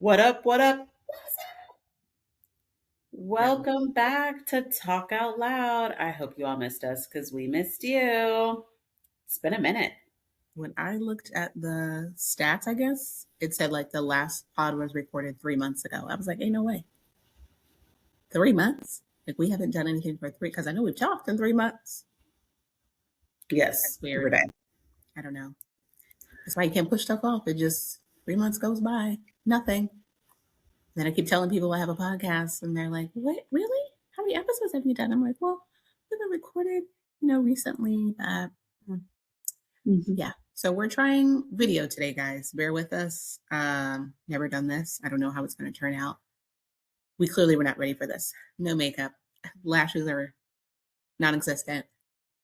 What up? What up? Welcome back to Talk Out Loud. I hope you all missed us because we missed you. It's been a minute. When I looked at the stats, I guess it said like the last pod was recorded 3 months ago. I was like, ain't no way. 3 months? Like we haven't done anything for because I know we've talked in 3 months. Yes, That's weird. I don't know. That's why you can't push stuff off. It just 3 months goes by, nothing. Then I keep telling people I have a podcast, and they're like, "What? Really? How many episodes have you done?" I'm like, "Well, we've been recorded, recently, but yeah." So we're trying video today, guys. Bear with us. Never done this. I don't know how it's going to turn out. We clearly were not ready for this. No makeup, lashes are non-existent.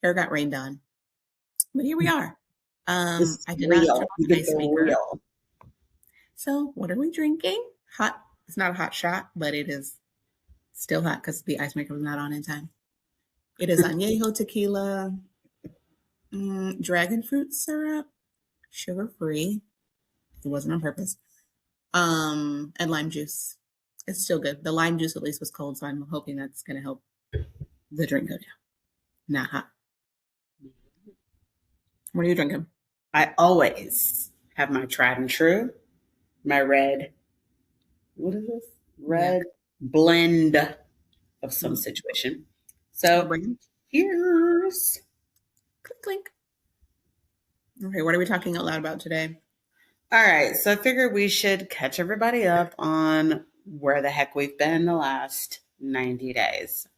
Hair got rained on, but here we are. I did not turn on the ice maker. So what are we drinking? Hot. It's not a hot shot, but it is still hot because the ice maker was not on in time. It is añejo tequila, dragon fruit syrup, sugar-free. It wasn't on purpose. And lime juice. It's still good. The lime juice at least was cold, so I'm hoping that's going to help the drink go down. Not hot. What are you drinking? I always have my tried and true, my red. What is this? Red blend of some situation. So here's clink clink. Okay, what are we talking out loud about today? All right, so I figured we should catch everybody up on where the heck we've been the last 90 days.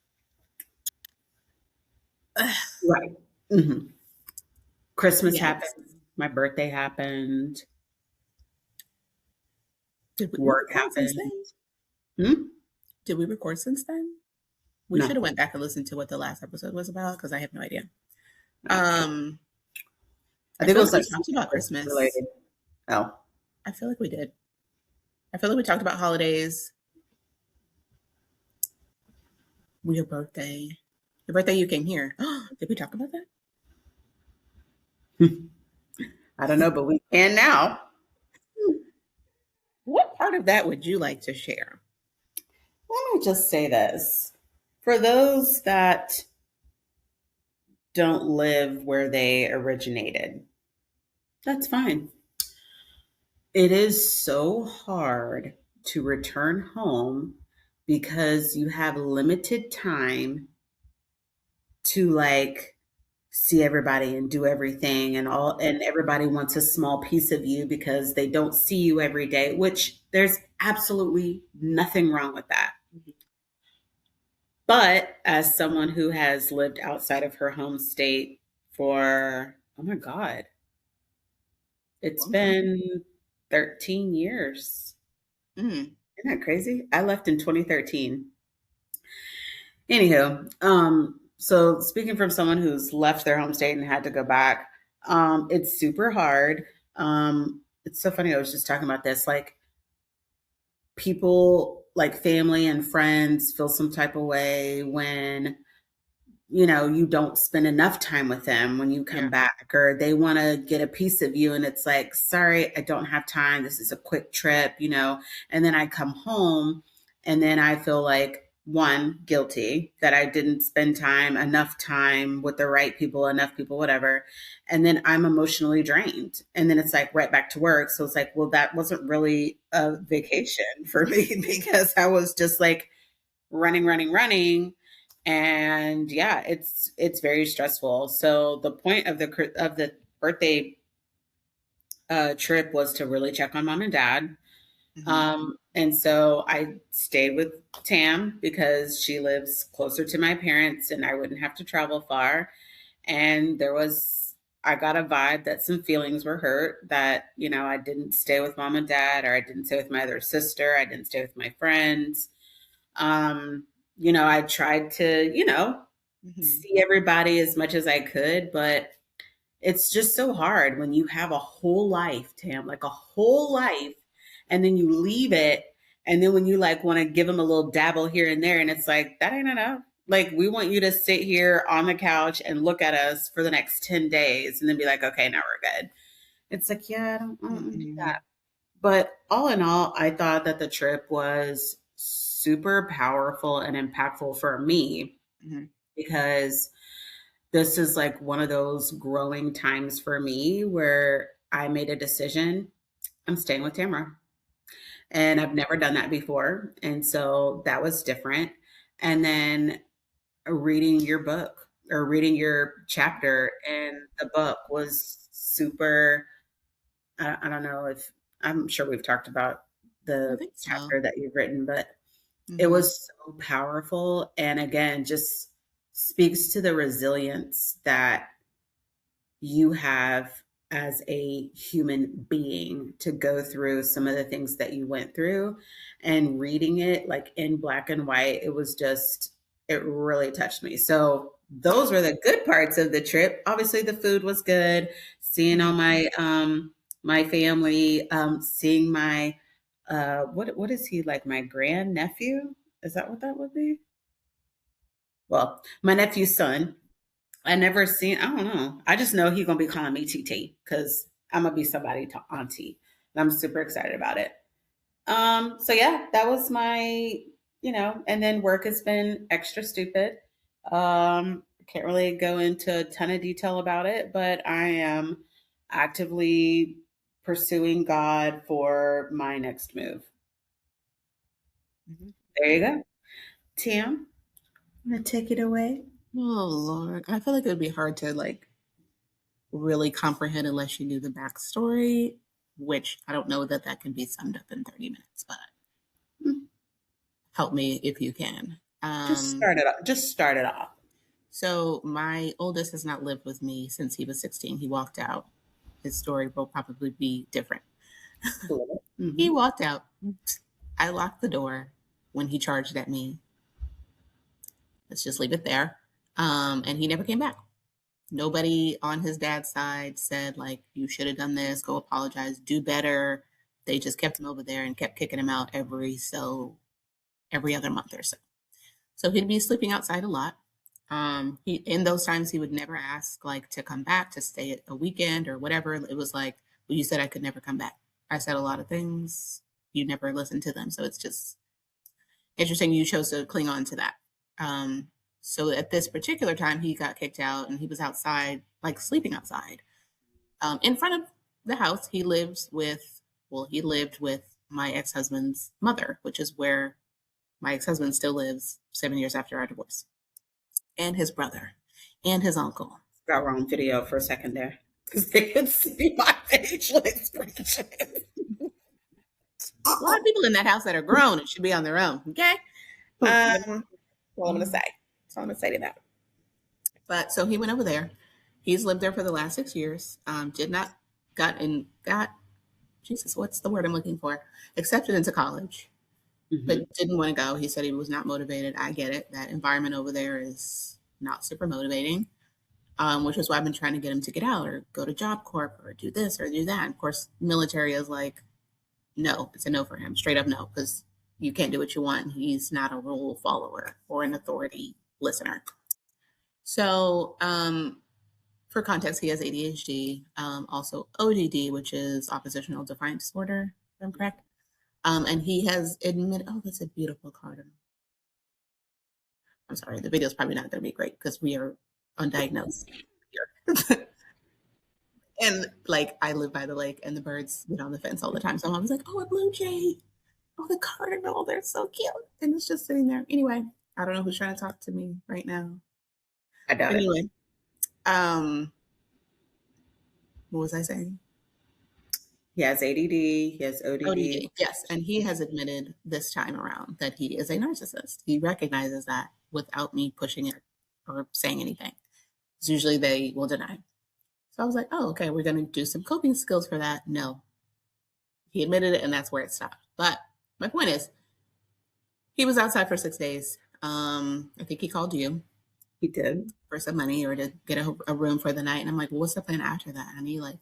Right. Mm-hmm. Christmas happened. My birthday happened. Work happened. Did we record since then? We should have went back and listened to what the last episode was about because I have no idea. I think it was like talked about Christmas related. Oh, I feel like we did. I feel like we talked about holidays. Your birthday. Your birthday, you came here. Did we talk about that? I don't know, but we can now. What part of that would you like to share? Let me just say this. For those that don't live where they originated, that's fine. It is so hard to return home because you have limited time to see everybody and do everything and everybody wants a small piece of you because they don't see you every day, which there's absolutely nothing wrong with that. Mm-hmm. But as someone who has lived outside of her home state for, oh my God, it's been 13 years. Isn't that crazy? I left in 2013. Anywho, so speaking from someone who's left their home state and had to go back, it's super hard. It's so funny. I was just talking about this, people like family and friends feel some type of way when, you don't spend enough time with them when you come back, or they want to get a piece of you. And it's like, sorry, I don't have time. This is a quick trip, and then I come home and then I feel like, one, guilty that I didn't spend enough time with the right people, enough people, whatever. And then I'm emotionally drained. And then it's like right back to work. So it's like, well, that wasn't really a vacation for me because I was just running. And yeah, it's very stressful. So the point of the birthday trip was to really check on mom and dad. Mm-hmm. And so I stayed with Tam because she lives closer to my parents and I wouldn't have to travel far. And I got a vibe that some feelings were hurt that, I didn't stay with mom and dad, or I didn't stay with my other sister. I didn't stay with my friends. I tried to, see everybody as much as I could, but it's just so hard when you have a whole life, Tam, like a whole life. And then you leave it. And then when you want to give them a little dabble here and there, and it's like, that ain't enough. We want you to sit here on the couch and look at us for the next 10 days and then be like, okay, now we're good. It's like, yeah, I don't want to do that. But all in all, I thought that the trip was super powerful and impactful for me Mm-hmm. because this is like one of those growing times for me where I made a decision. I'm staying with Tamara. And I've never done that before. And so that was different. And then reading your book or reading your chapter in the book was super. I don't know if I'm sure we've talked about I the think so. chapter that you've written, but it Mm-hmm. was so powerful. And again, just speaks to the resilience that you have as a human being to go through some of the things that you went through and reading it like in black and white, it was just, it really touched me. So those were the good parts of the trip. Obviously the food was good, seeing all Mm-hmm. my family, seeing my what is he, like my grand nephew, is that what that would be? Well, my nephew's son. I never seen. I don't know. I just know he's gonna be calling me TT because I'm gonna be somebody to auntie, and I'm super excited about it. So yeah, that was my, and then work has been extra stupid. Can't really go into a ton of detail about it, but I am actively pursuing God for my next move. Mm-hmm. There you go, Tim. I'm gonna take it away. Oh Lord, I feel like it would be hard to like really comprehend unless you knew the backstory, which I don't know that that can be summed up in 30 minutes, but Hmm, help me if you can. Just start it off. Just start it off. So my oldest has not lived with me since he was 16. He walked out. His story will probably be different. Cool. He Hmm. walked out. I locked the door when he charged at me. Let's just leave it there. And he never came back. Nobody on his dad's side said, like, you should have done this, go apologize, do better. They just kept him over there and kept kicking him out every other month or so. So he'd be sleeping outside a lot. He in those times he would never ask like to come back to stay a weekend or whatever. It was like, well, you said I could never come back. I said a lot of things. You never listened to them. So it's just interesting you chose to cling on to that. Um, so at this particular time, he got kicked out and he was outside, like sleeping outside. In front of the house, he lived with my ex husband's mother, which is where my ex husband still lives 7 years after our divorce, and his brother, and his uncle. Got wrong video for a second there because they could see my facial expression. A lot of people in that house that are grown and should be on their own. Okay, that's all I'm gonna say. That's all I'm gonna say to that. But so he went over there. He's lived there for the last 6 years. Did not got Jesus. What's the word I'm looking for? Accepted into college, Mhm. but didn't want to go. He said he was not motivated. I get it. That environment over there is not super motivating. Which is why I've been trying to get him to get out or go to Job Corp or do this or do that. And of course, military is like, no, it's a no for him, straight up no, because you can't do what you want. He's not a rule follower or an authority listener. So, for context, he has ADHD, also ODD, which is oppositional defiant disorder, if I'm correct. And he has admitted, oh, that's a beautiful card. I'm sorry, the video is probably not going to be great because we are undiagnosed here. And like I live by the lake and the birds get on the fence all the time. So I was like, oh, a blue jay. Oh, the cardinal. They're so cute. And it's just sitting there. Anyway, I don't know who's trying to talk to me right now. I doubt it. Anyway, um, what was I saying? He has ADD. He has ODD. ODD. Yes. And he has admitted this time around that he is a narcissist. He recognizes that without me pushing it or saying anything. Because usually they will deny. So I was like, oh, okay, we're going to do some coping skills for that. No, he admitted it, and that's where it stopped. But my point is, he was outside for 6 days. I think he called you He did. for some money or to get a room for the night. And I'm like, well, what's the plan after that? And he like,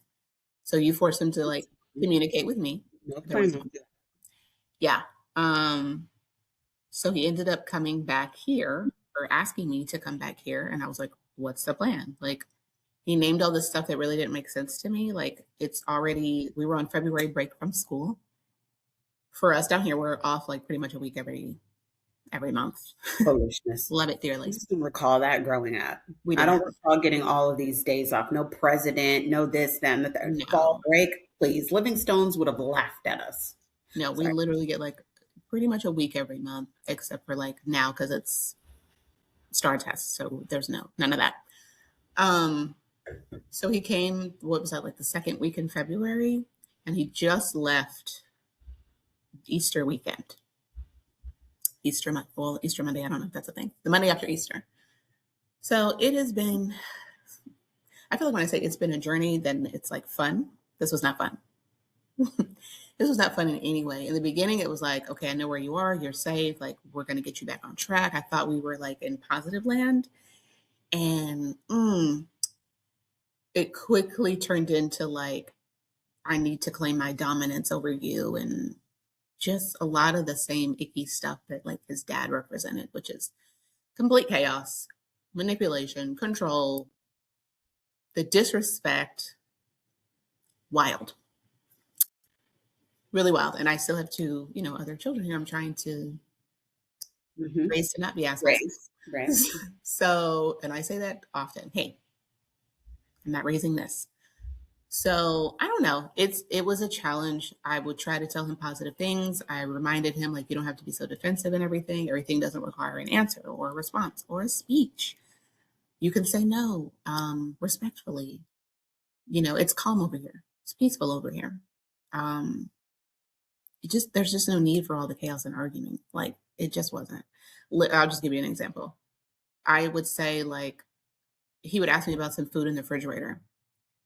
so you forced him to like communicate with me. No There was, plan. yeah. Um, so he ended up coming back here or asking me to come back here. And I was like, what's the plan? Like, he named all this stuff that really didn't make sense to me. Like, we were on February break from school. For us down here, we're off like pretty much a week every month. Foolishness. Love it I dearly. just don't recall that growing up. We I didn't don't have recall getting all of these days off. No president, no this, that, and the third. Fall no, break, please. Livingstones would have laughed at us. no. We Sorry. literally get like pretty much a week every month, except for like now because it's star test, so there's none of that. Um, so he came. What was that, like the second week in February, and he just left Easter weekend. Easter Monday. I don't know if that's a thing. The Monday after Easter. So it has been. I feel like when I say it's been a journey, then it's like fun. This was not fun. This was not fun in any way. In the beginning, it was like, okay, I know where you are. You're safe. Like, we're going to get you back on track. I thought we were like in positive land. And it quickly turned into like, I need to claim my dominance over you. And just a lot of the same icky stuff that like his dad represented, which is complete chaos, manipulation, control, the disrespect, wild. Really wild. And I still have two, other children here I'm trying to Mm-hmm. raise to not be assholes. Right. So, and I say that often. Hey, I'm not raising this. So I don't know. It was a challenge. I would try to tell him positive things. I reminded him like you don't have to be so defensive and everything. Everything doesn't require an answer or a response or a speech. You can say no, respectfully. It's calm over here. It's peaceful over here. There's just no need for all the chaos and arguing. Like it just wasn't. I'll just give you an example. I would say like he would ask me about some food in the refrigerator,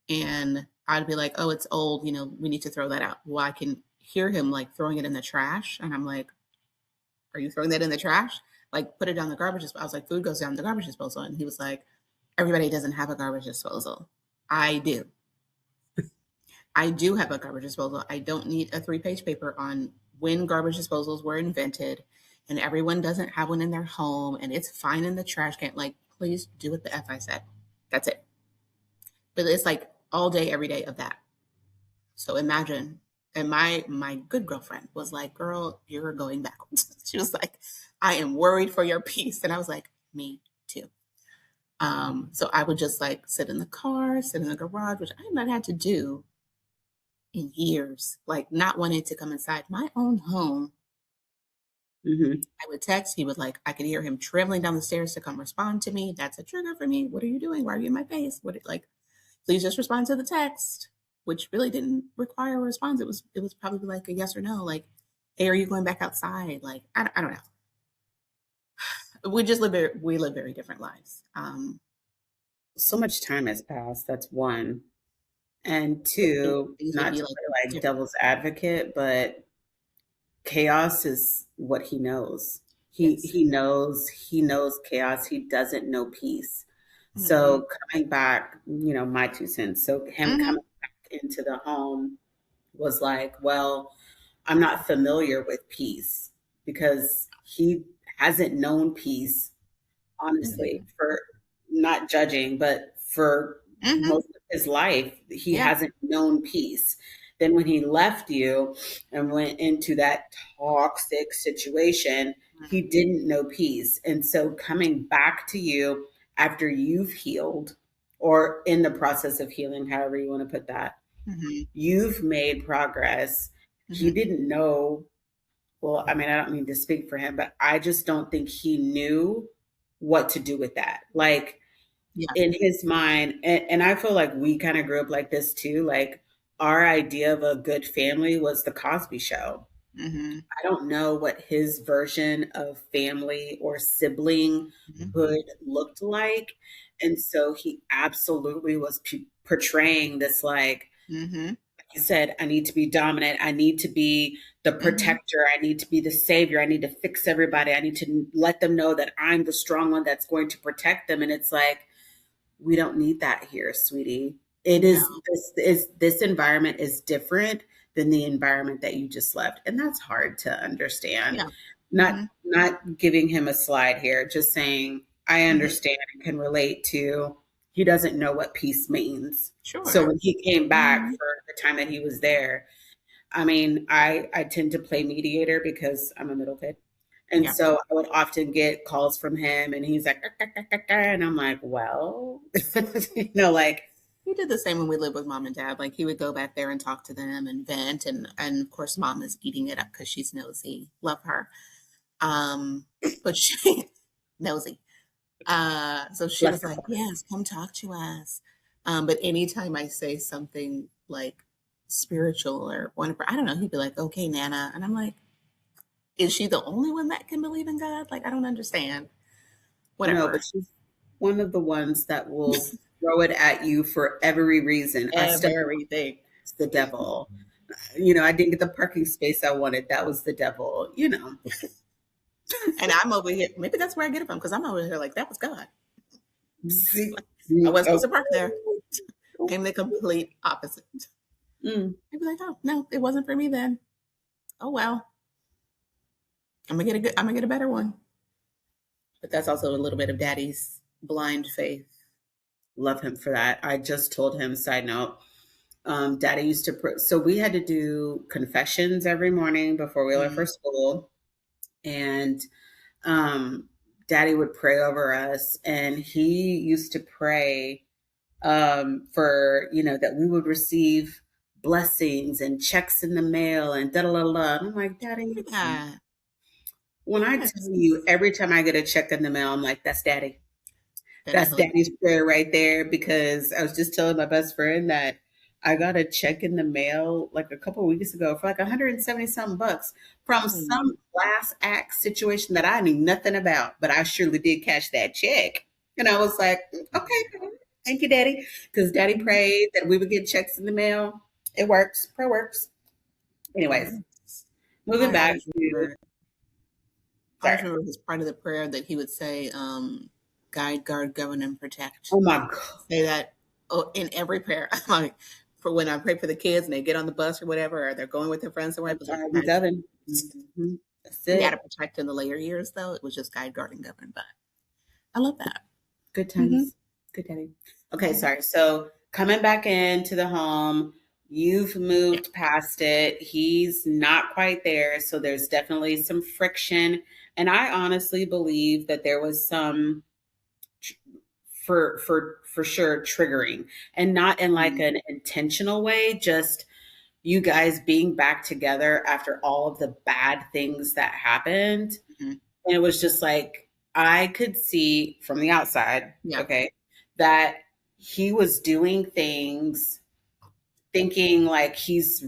and I'd be like, "Oh, it's old. We need to throw that out." Well, I can hear him like throwing it in the trash, and I'm like, "Are you throwing that in the trash? Like, put it down the garbage disposal." I was like, "Food goes down the garbage disposal," and he was like, "Everybody doesn't have a garbage disposal. I do. I do have a garbage disposal. I don't need a 3-page paper on when garbage disposals were invented, and everyone doesn't have one in their home, and it's fine in the trash can. Like, please do what the F I said. That's it." But it's like all day, every day of that. So imagine, and my good girlfriend was like, "Girl, you're going backwards." She was like, "I am worried for your peace," and I was like, "Me too." So I would just like sit in the car, sit in the garage, which I had not had to do in years, like not wanting to come inside my own home. Mm-hmm. I would text. He would like, I could hear him traveling down the stairs to come respond to me. That's a trigger for me. What are you doing? Why are you in my face? Please just respond to the text, which really didn't require a response. It was probably like a yes or no. Like, hey, are you going back outside? Like, I don't know. We live very different lives. So much time has passed. That's one. And Things two, would not be to like play like different. devil's advocate, but chaos is what he knows. He Yes. he knows he knows chaos. He doesn't know peace. Mm-hmm. So coming back, my 2 cents. So him Mm-hmm. coming back into the home was like, well, I'm not familiar with peace because he hasn't known peace, honestly, Mm-hmm. for not judging, but for Mm-hmm. most of his life, he Yeah. hasn't known peace. Then when he left you and went into that toxic situation, he didn't know peace. And so coming back to you after you've healed or in the process of healing, however you want to put that, Mm-hmm. you've made progress. He Mm-hmm. didn't know. Well, I mean, I don't mean to speak for him, but I just don't think he knew what to do with that. Like Yeah. in his mind, and I feel like we kind of grew up like this too. Like our idea of a good family was the Cosby Show. Mm-hmm. I don't know what his version of family or siblinghood Mm-hmm. looked like. And so he absolutely was portraying this Mm-hmm. like you said, I need to be dominant. I need to be the Mm-hmm. protector. I need to be the savior. I need to fix everybody. I need to let them know that I'm the strong one that's going to protect them. And it's like, we don't need that here, sweetie. It No. is this environment is different than the environment that you just left. And that's hard to understand. Yeah. Not Mm-hmm. not giving him a slide here, just saying I Mm-hmm. understand and can relate to he doesn't know what peace means. So Sure. when he came back Mm-hmm. for the time that he was there, I mean, I tend to play mediator because I'm a middle kid. And Yeah. so I would often get calls from him and he's like, "Ah, ah, ah, ah, ah," and I'm like, well, like, He did the same when we lived with mom and dad. Like he would go back there and talk to them and vent, and of course mom is eating it up because she's nosy. Love her. But she nosy. So she bless was her like, heart. yes, come talk to us. But anytime I say something like spiritual or whatever, I don't know, he'd be like, okay, Nana. And I'm like, is she the only one that can believe in God? Like, I don't understand. No, but Whatever. she's one of the ones that will throw it at you for every reason. I stepped on Everything. the devil. I didn't get the parking space I wanted. That was the devil. And I'm over here. Maybe that's where I get it from because I'm over here like, that was God. See, Like, I wasn't supposed okay. to park there. I'm the complete opposite. Mm, I'd be like, oh, no, it wasn't for me then. Oh, well. I'm gonna get a better one. But that's also a little bit of daddy's blind faith. love him for that. I just told him, side note, daddy used to, so we had to do confessions every morning before we left Mm, for school. And um, daddy would pray over us. And he used to pray for, that we would receive blessings and checks in the mail and da da da da. And I'm like, Daddy, look at that. when I tell Yes, you every time I get a check in the mail, I'm like, that's daddy. that That's definitely. daddy's prayer right there. Because I was just telling my best friend that I got a check in the mail like a couple of weeks ago for like 170 something bucks from Mm, some class act situation that I knew nothing about, but I surely did cash that check. And I was like, okay, thank you, daddy. Because daddy mhm. prayed that we would get checks in the mail. It works. Prayer works. Anyways, Yes. moving I back always to, remember. I always sorry. remember as part of the prayer that he would say, "Guide, guard, govern, and protect." Oh my God. Say that in every prayer. Like for when I pray for the kids and they get on the bus or whatever, or they're going with their friends somewhere. It was like, God, we guide, govern. Mhm. That's we had to it. protect in the later years, though. It was just guide, guard, and govern. But I love that. Good Hmm. times. Good daddy. Okay, sorry. So coming back into the home, you've Yeah. moved past it. He's not quite there. So there's definitely some friction. And I honestly believe that there was some for sure triggering, and not in like Mm-hmm. an intentional way, just you guys being back together after all of the bad things that happened. Mm-hmm. And it was just like, I could see from the outside, Yeah. okay, that he was doing things thinking like he's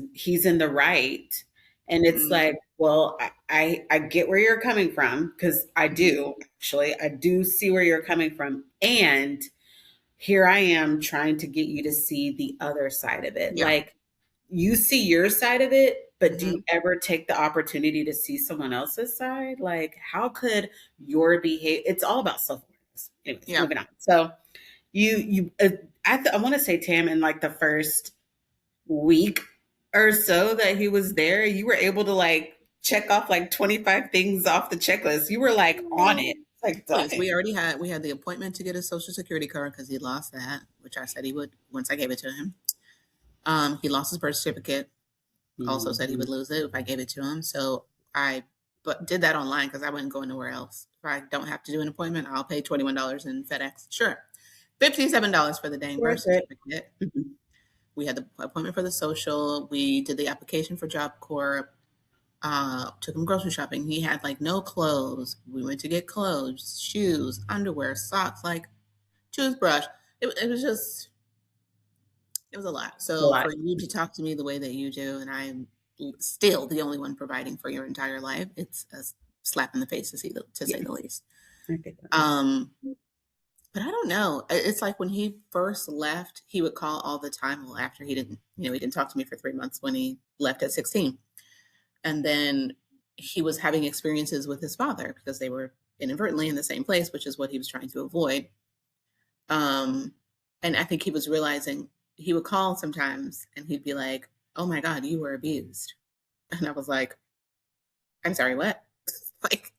in the right. And it's Mm-hmm. like, well, I get where you're coming from, because I Mm-hmm. do actually. I do see where you're coming from. And here I am trying to get you to see the other side of it. Yeah. Like, you see your side of it, but do Mm-hmm. you ever take the opportunity to see someone else's side? Like, how could your behavior? It's all about self awareness. Anyways, Yeah. moving on. So I want to say, Tam, in like the first week or so that he was there, you were able to like check off like 25 things off the checklist. You were like on it. Like, Yes, dang. we had the appointment to get his social security card because he lost that, which I said he would once I gave it to him. He lost his birth certificate. Also said he Mhm. would lose it if I gave it to him. So I but did that online because I wasn't going nowhere else. If I don't have to do an appointment, I'll pay $21 in FedEx. Sure. $57 for the dang birth Worth it. certificate. Mhm. We had the appointment for the social. We did the application for Job Corp. Took him grocery shopping. He had like no clothes. We went to get clothes, shoes, underwear, socks, like toothbrush. It was just, it was a lot. A So lot. for you to talk to me the way that you do, and I am still the only one providing for your entire life, it's a slap in the face to say Yeah, the least. I get that. Um, but I don't know. It's like when he first left, he would call all the time. Well, after he didn't talk to me for 3 months when he left at 16. And then he was having experiences with his father because they were inadvertently in the same place, which is what he was trying to avoid. Um, and I think he was realizing he would call sometimes and he'd be like, "Oh my God, you were abused." And I was like, "I'm sorry, what?" Like,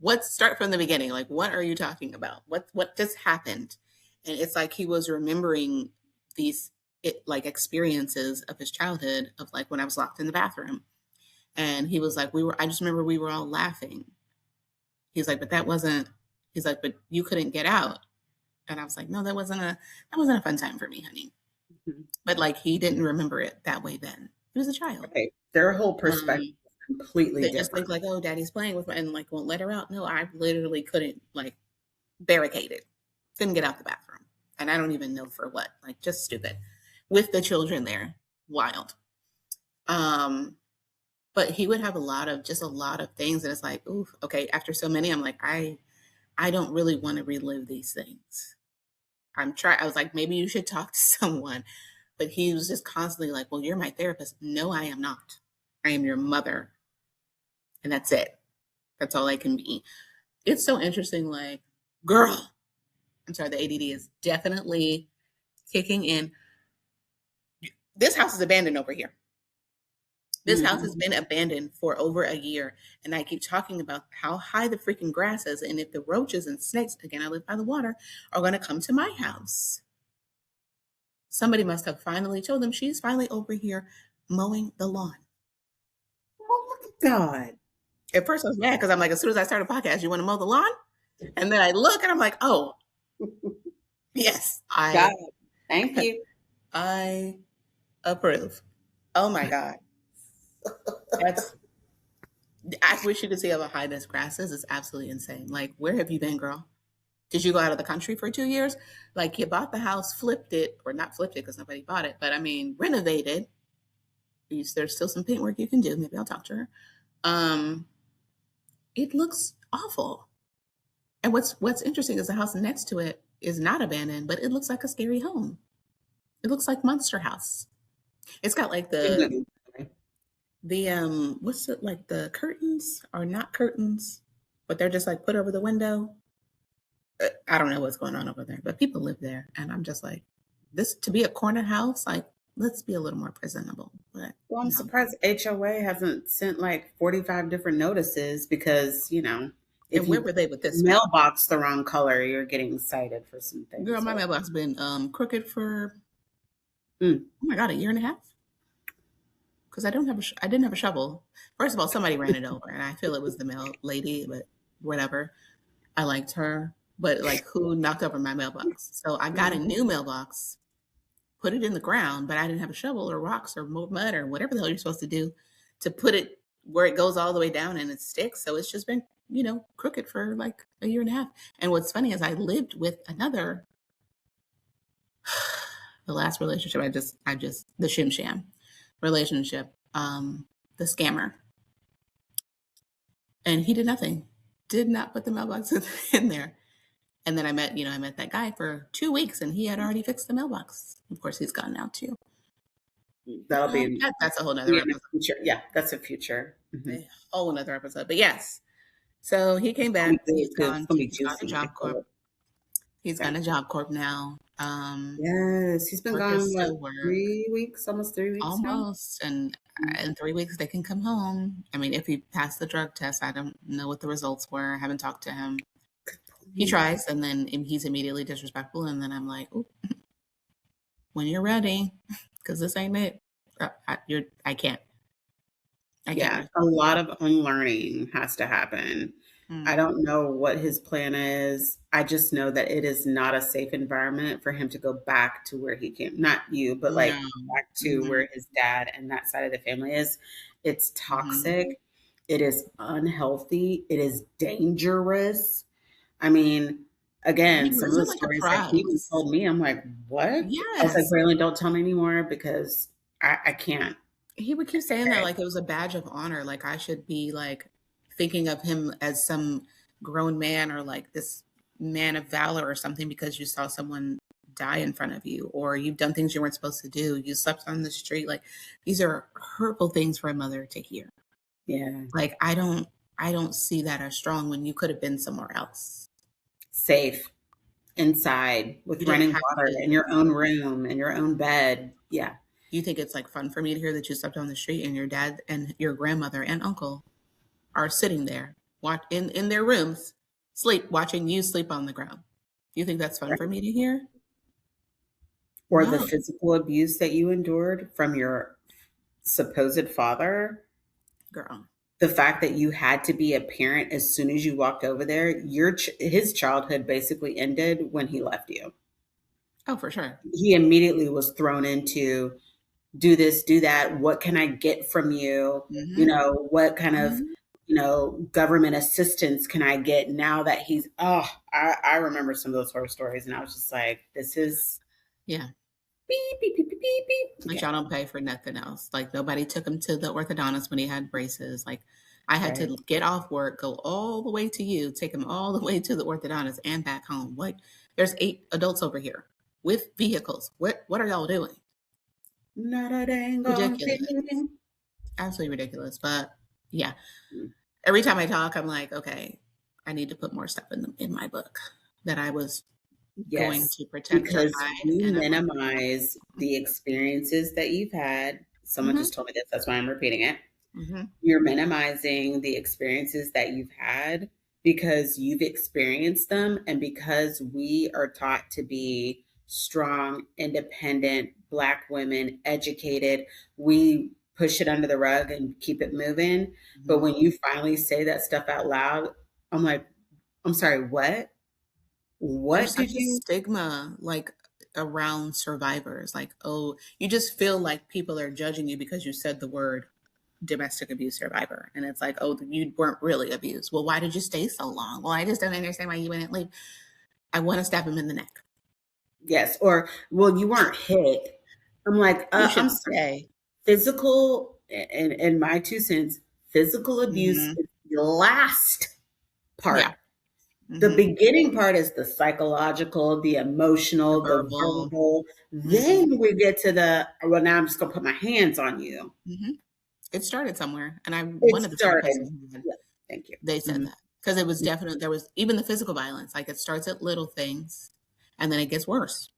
what start from the beginning? Like, what are you talking about? What just happened? And it's like he was remembering these. like experiences of his childhood of like when I was locked in the bathroom. And he was like, I just remember we were all laughing. He's like, but that wasn't, he's like, but you couldn't get out. And I was like, no, that wasn't a fun time for me, honey. Mhm. But like, he didn't remember it that way then. He was a child. Right. Their whole perspective Um, is completely they just think different. like, oh, daddy's playing with me and like won't let her out. No, I literally couldn't like barricade it. Couldn't get out the bathroom. And I don't even know for what, like just stupid. With the children there. Wild. Um, but he would have a lot of things and it's like, ooh, okay, after so many, I'm like, I don't really want to relive these things. I was like, maybe you should talk to someone. But he was just constantly like, well, you're my therapist. No, I am not. I am your mother. And that's it. That's all I can be. It's so interesting, like, girl, I'm sorry, the ADD is definitely kicking in. This house is abandoned over here. This house has Mhm. been abandoned for over a year. And I keep talking about how high the freaking grass is. And if the roaches and snakes, again, I live by the water, are going to come to my house. Somebody must have finally told them she's finally over here mowing the lawn. Oh, look at God. At first I was mad because I'm like, as soon as I start a podcast, you want to mow the lawn? And then I look and I'm like, oh, yes, God, thank you. I approve. Oh my God. That's I wish you could see how high this grass is. It's absolutely insane. Like, where have you been, girl? Did you go out of the country for 2 years? Like, you bought the house, flipped it, or not flipped it because nobody bought it, but I mean, renovated. There's still some paint work you can do. Maybe I'll talk to her. Um, it looks awful. And what's interesting is the house next to it is not abandoned, but it looks like a scary home. It looks like Monster House. It's got like the what's it like the curtains are not curtains, but they're just like put over the window. I don't know what's going on over there, but people live there, and I'm just like, this to be a corner house, like let's be a little more presentable. But Well, I'm no, surprised HOA hasn't sent like 45 different notices because, if and where you were they with this one? mailbox the wrong color, you're getting cited for some Girl, things. my So, mailbox has been crooked for mm, oh my god, a year and a half. Because I didn't have a shovel. First of all, somebody ran it over, and I feel it was the mail lady, but whatever. I liked her, but like who knocked over my mailbox? So I got a mm, new mailbox, put it in the ground, but I didn't have a shovel or rocks or mud or whatever the hell you're supposed to do to put it where it goes all the way down and it sticks. So it's just been, crooked for like a year and a half. And what's funny is I lived with another, the last relationship I just the shim sham relationship, the scammer, and he did nothing, did not put the mailbox in there. And then I met that guy for 2 weeks, and he had already fixed the mailbox. Of course, he's gone now too. that'll be That's a whole nother in the episode. future. Yeah, that's a future. A whole nother episode. But yes, so he came It's gonna back. be good He's too. It's gone. gonna be He's gone to juicy. I Job feel Corp. it. He's Okay. gone to Job Corp now. Yes, he's been Work gone is what still work, 3 weeks, almost 3 weeks now. almost, and Mm. in 3 weeks they can come home. I mean, if he passed the drug test, I don't know what the results were. I haven't talked to him. He tries, and then he's immediately disrespectful, and then I'm like, "Ooh, when you're ready, because this ain't it. I can't. I can't. Yeah, a lot of unlearning has to happen. I Mm, don't know what his plan is. I just know that it is not a safe environment for him to go back to where he came. Not you, but no. like back to Mm-hmm, where his dad and that side of the family is. It's mm-hmm. toxic. It is unhealthy. It is dangerous. I mean, And again, he some of the wasn't like a stories that he even prize. told me, I'm like, what? I was like, Yes. Braylon, don't tell me anymore because I can't. He would keep saying that Okay. like it was a badge of honor. Like I should be like thinking of him as some grown man or like this man of valor or something because you saw someone die in front of you or you've done things you weren't supposed to do. You slept on the street. Like these are hurtful things for a mother to hear. Yeah. Like I don't see that as strong when you could have been somewhere else. Safe inside with You didn't running have to water in be. your own room, in your own bed. Yeah. You think it's like fun for me to hear that you slept on the street and your dad and your grandmother and uncle are sitting there in their rooms, watching you sleep on the ground. You think that's fun Right. for me to hear? or the No, physical abuse that you endured from your supposed father, girl. the fact that you had to be a parent as soon as you walked over there, his childhood basically ended when he left you. Oh, for sure. He immediately was thrown into do this, do that. What can I get from you? You Mm-hmm. know, what kind of, Mm-hmm. government assistance can I get now that I remember some of those horror stories and I was just like, this is Yeah. beep, beep, beep, beep, beep, beep. Like Okay. y'all don't pay for nothing else. Like nobody took him to the orthodontist when he had braces. Like I had Right. to get off work, go all the way to you, take him all the way to the orthodontist and back home. What? There's 8 adults over here with vehicles. What are y'all doing? Not a dang on Ridiculous. thing. Absolutely ridiculous. But yeah, every time I talk, I'm like, okay, I need to put more stuff in my book that I was going Yes, to protect or because hide, you and I'm like, minimize the experiences that you've had. Someone mm-hmm, just told me this, that's why I'm repeating it. mm-hmm, You're minimizing the experiences that you've had because you've experienced them and because we are taught to be strong, independent, Black women, educated. We push it under the rug and keep it moving. But mm-hmm. when you finally say that stuff out loud, I'm like, I'm sorry, what? There's What did such a you? stigma like around survivors. Like, oh, you just feel like people are judging you because you said the word domestic abuse survivor. And it's like, oh, you weren't really abused. Well, why did you stay so long? Well, I just don't understand why you wouldn't leave. I want to stab him in the neck. Yes, or well, you weren't hit. I'm like, You I'm should sorry. stay. Physical, in my 2 cents, physical abuse Mm-hmm. is the last Yeah. part. The Mm-hmm. beginning part is the psychological, the The emotional, the verbal. verbal. Mm-hmm. Then we get to the, well, now I'm just gonna put my hands on you. Mm-hmm. It started somewhere. And I'm It one of the therapists started. who had, Yeah, thank you. they said Mhm. that. Because it was definitely, there was even the physical violence. Like it starts at little things and then it gets worse.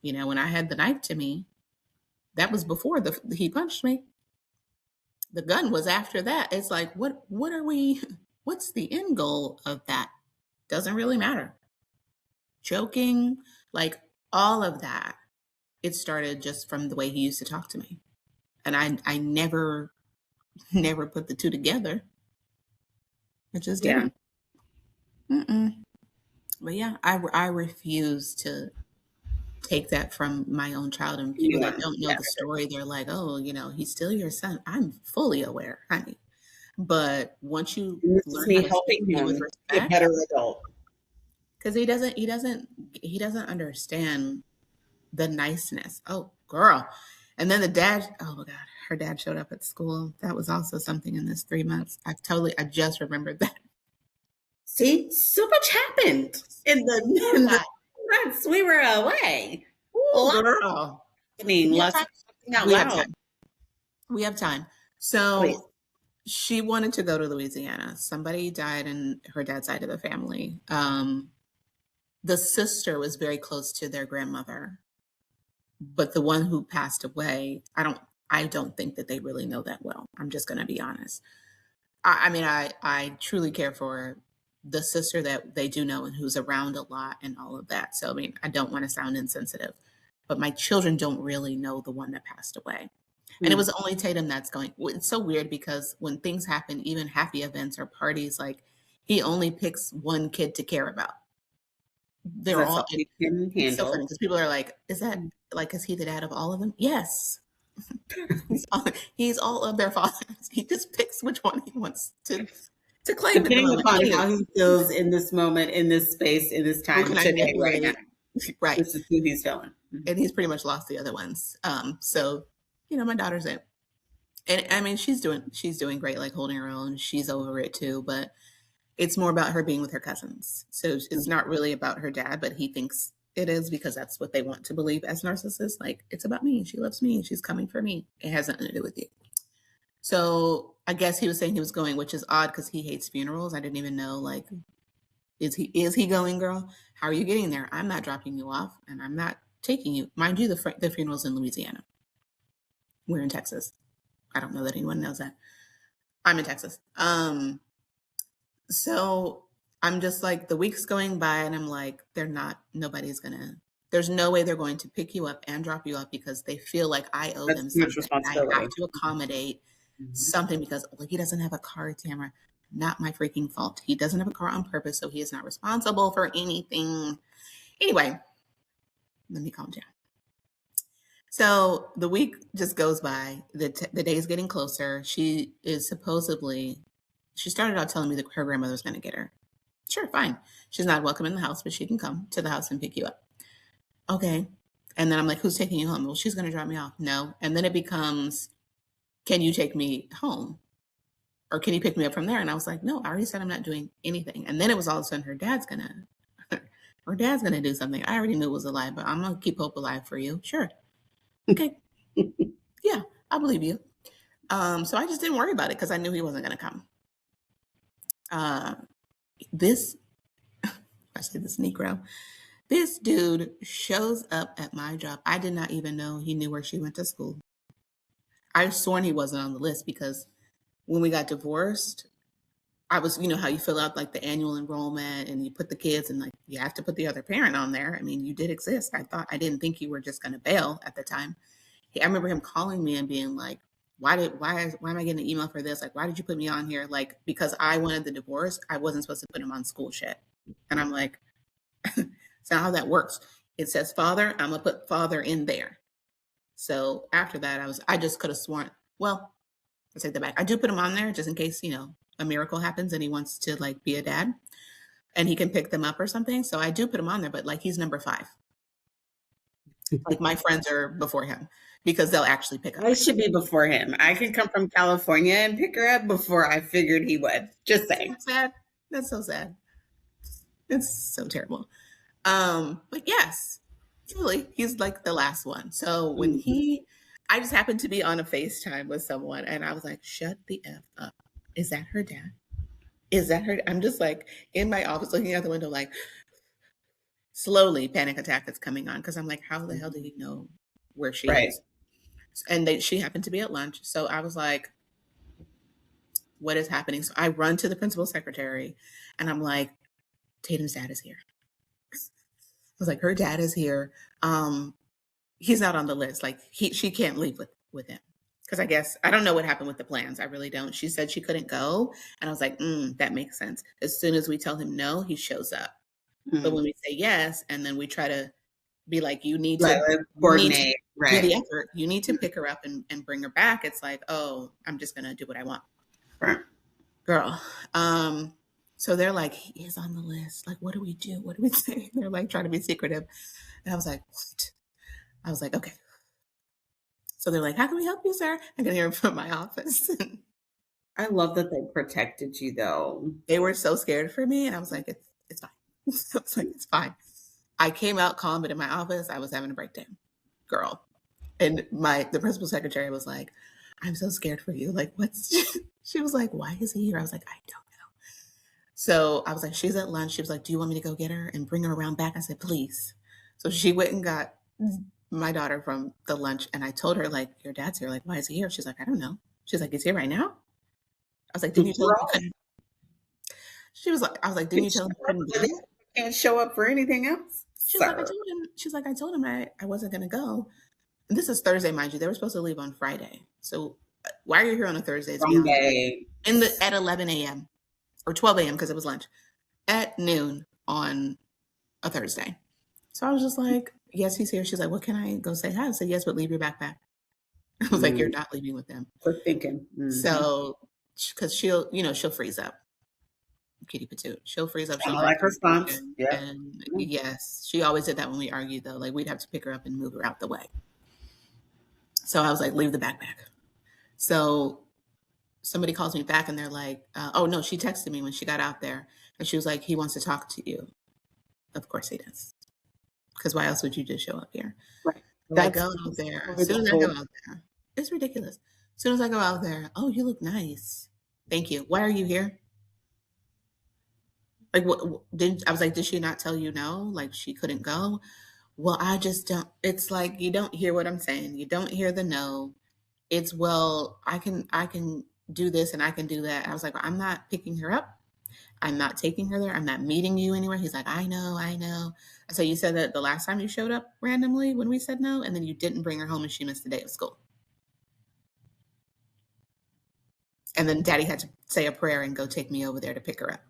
You know, when I had the knife to me, that was before he punched me. The gun was after that. It's like, what are we, what's the end goal of that? Doesn't really matter. Joking, like all of that. It started just from the way he used to talk to me. And I never, never put the two together. It just Yeah. didn't. Mm-mm. But yeah, I refuse to take that from my own child. And people Yeah. that don't know Yeah. the story, they're like, oh, he's still your son. I'm fully aware, honey. But once you And this is learn how me to speak helping to me with him be a respect, better adult. because he doesn't understand the niceness. Oh, girl. And then the dad, oh my God, her dad showed up at school. That was also something in this 3 months. I just remembered that. See, so much happened in the So in the that, months we were away. ooh, Lots girl. happening, We have lots time. of talking out We have loud. time. We have time. Please. So she wanted to go to Louisiana. Somebody died in her dad's side of the family. The sister was very close to their grandmother, but the one who passed away, I don't think that they really know that well. I'm just going to be honest. I mean, I truly care for the sister that they do know and who's around a lot and all of that. So I mean, I don't want to sound insensitive, but my children don't really know the one that passed away. And it Mm, was only Tatum that's going. It's so weird because when things happen, even happy events or parties, like he only picks one kid to care about. 'cause They're that's all. all you can It's so funny handle. because people are like, "Is that Mm. like is he the dad of all of them?" Yes, he's all of their fathers. He just picks which one he wants to claim at the Depending moment. upon Anywho, how he feels in this moment, in this space, in this who time, can I today, right now. manipulate? Right, This is who he's feeling. Mhm. and he's pretty much lost the other ones. So my daughter's in. And I mean, she's doing great, like holding her own. She's over it too, but it's more about her being with her cousins. So it's not really about her dad, but he thinks it is because that's what they want to believe as narcissists. Like it's about me. She loves me. She's coming for me. It has nothing to do with you. So I guess he was saying he was going, which is odd because he hates funerals. I didn't even know like is he going, girl? How are you getting there? I'm not dropping you off, and I'm not taking you. Mind you, the funeral's in Louisiana. We're in Texas. I don't know that anyone knows that. I'm in Texas. So I'm just like the weeks going by and I'm like, there's no way they're going to pick you up and drop you off because they feel like I owe That's them too much something. I have responsibility. to accommodate Mhm. something because, well, he doesn't have a car, Tamara. Not my freaking fault. He doesn't have a car on purpose, so he is not responsible for anything. Anyway, let me calm down. So the week just goes by. The day's getting closer. She started out telling me that her grandmother was going to get her. Sure, fine. She's not welcome in the house, but she can come to the house and pick you up. Okay. And then I'm like, who's taking you home? Well, she's going to drop me off. No. And then it becomes, can you take me home? Or can you pick me up from there? And I was like, no, I already said I'm not doing anything. And then it was all of a sudden her dad's going to do something. I already knew it was a lie, but I'm going to keep hope alive for you. Sure. Okay. Yeah, I believe you. So I just didn't worry about it because I knew he wasn't going to come. This Negro, this dude shows up at my job. I did not even know he knew where she went to school. I sworn he wasn't on the list because when we got divorced, I was, how you fill out like the annual enrollment and you put the kids and like you have to put the other parent on there. I mean, you did exist. I didn't think you were just going to bail at the time. I remember him calling me and being like, why am I getting an email for this? Like, why did you put me on here? Like, because I wanted the divorce, I wasn't supposed to put him on school shit. And I'm like, it's not how that works. It says father, I'm gonna put father in there. So after that, I just could have sworn, well, I take that back. I do put him on there just in case, a miracle happens and he wants to like be a dad and he can pick them up or something. So I do put him on there, but like he's number 5. Like my friends are before him because they'll actually pick up. I should be before him. I can come from California and pick her up before I figured he would. Just saying. That's sad. That's so sad. It's so terrible. But yes, truly, he's like the last one. So when I just happened to be on a FaceTime with someone and I was like, shut the F up. Is that her dad? Is that her? I'm just like in my office looking out the window, like slowly panic attack is coming on because I'm like, how the hell did he know where she is? And she happened to be at lunch. So I was like, what is happening? So I run to the principal secretary and I'm like, Tatum's dad is here. I was like, her dad is here. He's not on the list. Like she can't leave with him. Because I guess, I don't know what happened with the plans. I really don't. She said she couldn't go. And I was like, that makes sense. As soon as we tell him no, he shows up. But when we say yes, and then we try to be like, you need to coordinate, do the effort. You need to pick her up and bring her back. It's like, oh, I'm just going to do what I want. Right. Girl. So they're like, he is on the list. Like, what do we do? What do we say? They're like trying to be secretive. And I was like, what? I was like, okay. So they're like, how can we help you, sir? I can hear him from my office. I love that they protected you, though. They were so scared for me. And I was like, it's fine. I was like, it's fine. I came out calm, but in my office, I was having a breakdown. Girl. And the principal secretary was like, I'm so scared for you. Like, she was like, why is he here? I was like, I don't know. So I was like, she's at lunch. She was like, do you want me to go get her and bring her around back? I said, please. So she went and got my daughter from the lunch. And I told her, like, your dad's here. Like, why is he here? She's like, I don't know. She's like, he's here right now? I was like, didn't you tell him you couldn't? She was like, I was like, didn't you tell him you couldn't go? Can't show up for anything else? She's like, I told him I wasn't going to go. And this is Thursday, mind you. They were supposed to leave on Friday. So why are you here on a Thursday? Sunday. At 11 a.m. or 12 a.m. because it was lunch at noon on a Thursday. So I was just like, yes, he's here. She's like, well, can I go say hi? I said, yes, but leave your backpack. I was like, you're not leaving with them. Good thinking. So, because she'll freeze up. Kitty Patoot. She'll freeze up. I like her response. Yeah. And yes, she always did that when we argued, though. Like, we'd have to pick her up and move her out the way. So I was like, leave the backpack. So somebody calls me back and they're like, oh, no, she texted me when she got out there. And she was like, he wants to talk to you. Of course he does. Because why else would you just show up here? Right. I go out there. As soon as I go out there, it's ridiculous. As soon as I go out there, oh, you look nice. Thank you. Why are you here? Like, I was like, did she not tell you no? Like, she couldn't go? Well, I just don't. It's like, you don't hear what I'm saying. You don't hear the no. It's, well, I can do this and I can do that. I was like, I'm not picking her up. I'm not taking her there. I'm not meeting you anywhere. He's like, I know, I know. So you said that the last time you showed up randomly when we said no, and then you didn't bring her home and she missed a day of school. And then daddy had to say a prayer and go take me over there to pick her up.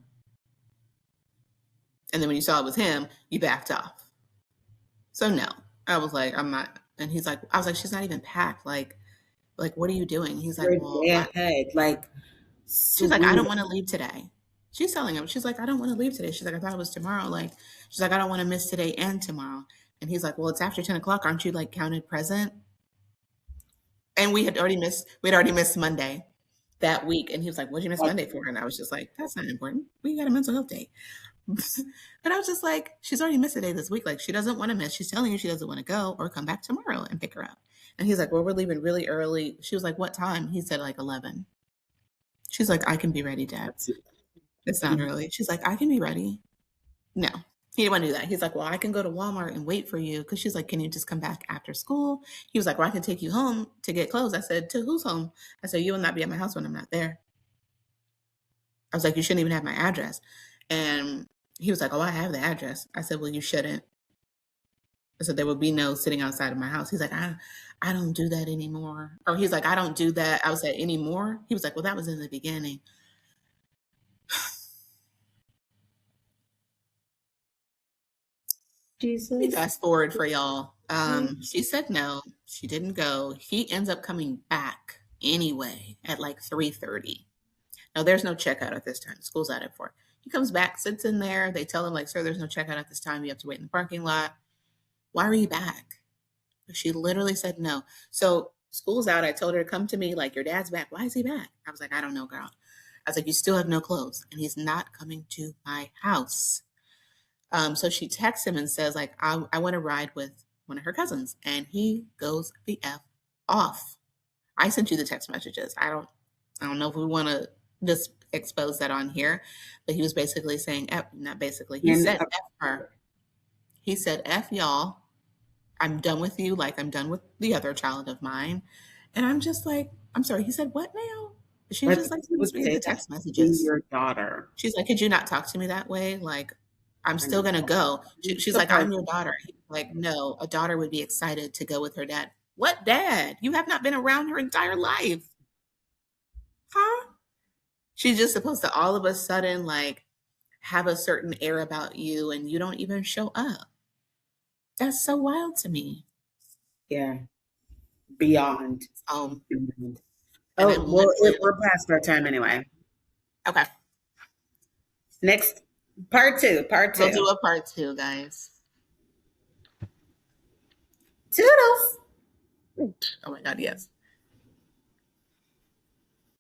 And then when you saw it was him, you backed off. So no, I was like, I'm not. And he's like, I was like, she's not even packed. Like, what are you doing? He's like, You're a well, day ahead. Like, she's like, I sweet. don't want to leave today. She's telling him, she's like, I don't want to leave today. She's like, I thought it was tomorrow. Like, she's like, I don't want to miss today and tomorrow. And he's like, well, it's after 10 o'clock. Aren't you like counted present? And we'd already missed Monday that week. And he was like, what'd you miss Monday for? And I was just like, that's not important. We got a mental health day. But I was just like, she's already missed a day this week. Like, she doesn't want to miss. She's telling you she doesn't want to go or come back tomorrow and pick her up. And he's like, well, we're leaving really early. She was like, what time? He said like 11. She's like, I can be ready, Dad. It's not early. She's like, I can be ready. No, he didn't want to do that. He's like, well, I can go to Walmart and wait for you. Cause she's like, can you just come back after school? He was like, well, I can take you home to get clothes. I said, to whose home? I said, you will not be at my house when I'm not there. I was like, you shouldn't even have my address. And he was like, oh, I have the address. I said, well, you shouldn't. I said, there will be no sitting outside of my house. He's like, I don't do that anymore. Or he's like, I don't do that. I was like, anymore? He was like, well, that was in the beginning. Let me Jesus. fast forward for y'all. She said no. She didn't go. He ends up coming back anyway at like 3:30. Now there's no checkout at this time. School's out at 4. He comes back, sits in there. They tell him like, sir, there's no checkout at this time. You have to wait in the parking lot. Why are you back? She literally said no. So school's out. I told her to come to me like, your dad's back. Why is he back? I was like, I don't know, girl. I was like, you still have no clothes. And he's not coming to my house. So she texts him and says, like, I want to ride with one of her cousins. And he goes the F off. I sent you the text messages. I don't know if we want to just expose that on here, but he was basically saying, F, not basically, he said F her. He said, F y'all. I'm done with you. Like, I'm done with the other child of mine. And I'm just like, I'm sorry. He said, what now? She was just like, read the text messages. Your daughter. She's like, could you not talk to me that way? Like, I'm still going to go. She's like, I'm your daughter. He's like, no, a daughter would be excited to go with her dad. What dad? You have not been around her entire life. Huh? She's just supposed to all of a sudden, like, have a certain air about you and you don't even show up. That's so wild to me. Yeah. Beyond. Oh, well, we're past our time anyway. Okay. Next, part two. We'll do a part 2, guys. Toodles. Oh my God, yes.